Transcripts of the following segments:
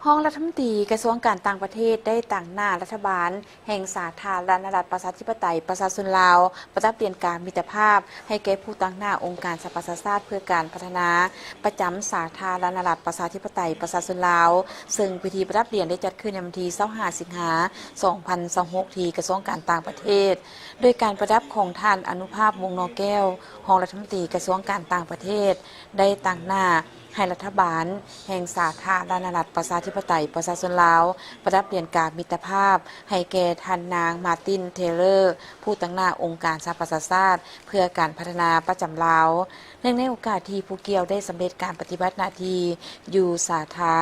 ห้องรัฐมนตรีกระทรวงการต่างประเทศได้ตั้งหน้ารัฐบาลแห่งสาธารณรัฐประชาธิปไตยประชาชนลาวประทับเปลี่ยนการมิตรภาพให้แก่ผู้ตั้งหน้าองค์การสหประชาชาติเพื่อการพัฒนาประจำสาธารณรัฐประชาธิปไตยประชาชนลาวซึ่งพิธีประทับเปลี่ยนได้จัดขึ้นในวันที่25 สิงหาคม 2026 ที่กระทรวงการต่างประเทศโดยการประดับของท่านอนุภาพวงศ์นอแก้วห้องรัฐมนตรีกระทรวงการต่างประเทศได้ตั้งหน้าให้รัฐบาลแห่งสาธารณรัฐประชาธิปไตยประชาชนลาวประดับเปลี่ยนการมิตรภาพให้แก่ท่านนางมาร์ตินเทเลอร์ผู้ตั้งหน้าองค์การสหประชาชาติเพื่อการพัฒนาประจำลาวเนื่องในโอกาสที่ผู้เกี่ยวได้สำเร็จการปฏิบัติหน้าที่อยู่สาธา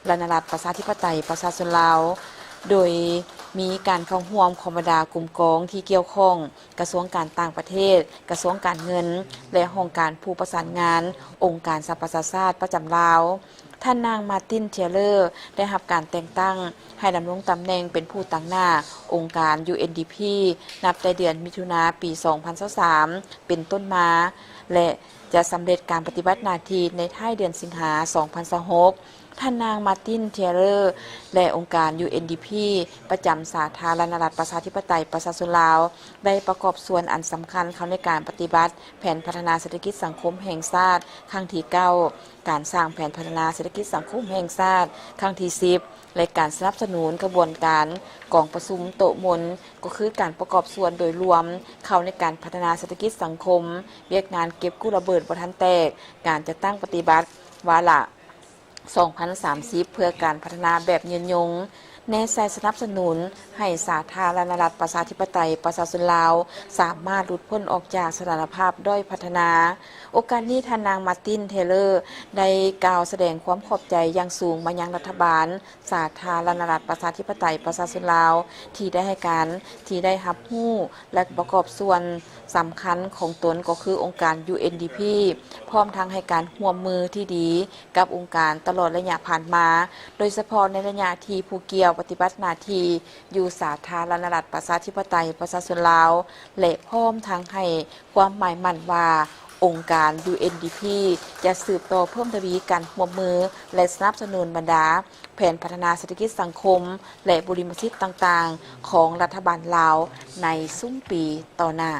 รณรัฐประชาธิปไตยประชาชนลาวโดยมีการเข้าร่วมของบรรดากลุ่มกองที่เกี่ยวข้องกระทรวงการต่างประเทศกระทรวงการเงินและองค์การผู้ประสานงานองค์การสหประชาชาติประจำลาวท่านนางมาร์ตินเทเลอร์ได้รับการแต่งตั้งให้ดำรงตำแหน่งเป็นผู้ตั้งหน้าองค์การ UNDP นับแต่เดือนมิถุนายนปี 2023 เป็นต้นมาและจะสำเร็จการปฏิบัติหน้าที่ในท้ายเดือนสิงหาคม 2026ท่านนางมาร์ตินเทเลอร์และองค์การ UNDP ประจำสาธารณรัฐประชาธิปไตยประชาชนลาวได้ประกอบส่วนอันสำคัญเข้าในการปฏิบัติแผนพัฒนาเศรษฐกิจสังคมแห่งชาติครั้งที่ 9 การสร้างแผนพัฒนาเศรษฐกิจสังคมแห่งชาติครั้งที่ 10 และการสนับสนุนกระบวนการกองประชุมโต๊ะมนก็คือการประกอบส่วนโดยรวมเข้าในการพัฒนาเศรษฐกิจสังคมเวียกงานเก็บกู้ระเบิดบ่ทันแตกการจะตั้งปฏิบัติวาระ2030 เพื่อการพัฒนาแบบยืนยงแนใส่สนับสนุนให้สาธารณรัฐประชาธิปไตยประชาชนลาวสามารถหลุดพ้นออกจากสถานภาพด้อยพัฒนา โอกาสนี้ท่านนางมาร์ตินเทเลอร์ได้กล่าวแสดงความขอบใจอย่างสูงมายังรัฐบาลสาธารณรัฐประชาธิปไตยประชาชนลาวที่ได้ให้การที่ได้รับรู้และประกอบส่วนสำคัญของตนก็คือองค์การ UNDP พร้อมทั้งให้การร่วมมือที่ดีกับองค์การตลอดระยะผ่านมาโดยเฉพาะในระยะที่ผู้เกี่ยวปฏิบัติหน้าที่อยู่สาธารณรัฐประชาธิปไตยประชาชนลาวและพร้อมทั้งให้ความหมายมั่นว่าองค์การ UNDP จะสืบต่อเพิ่มทวีการร่วมมือและสนับสนุนบรรดาแผนพัฒนาเศรษฐกิจสังคมและบริมสิทธิ์ต่างๆของรัฐบาลลาวในซุ้มปีต่อหน้า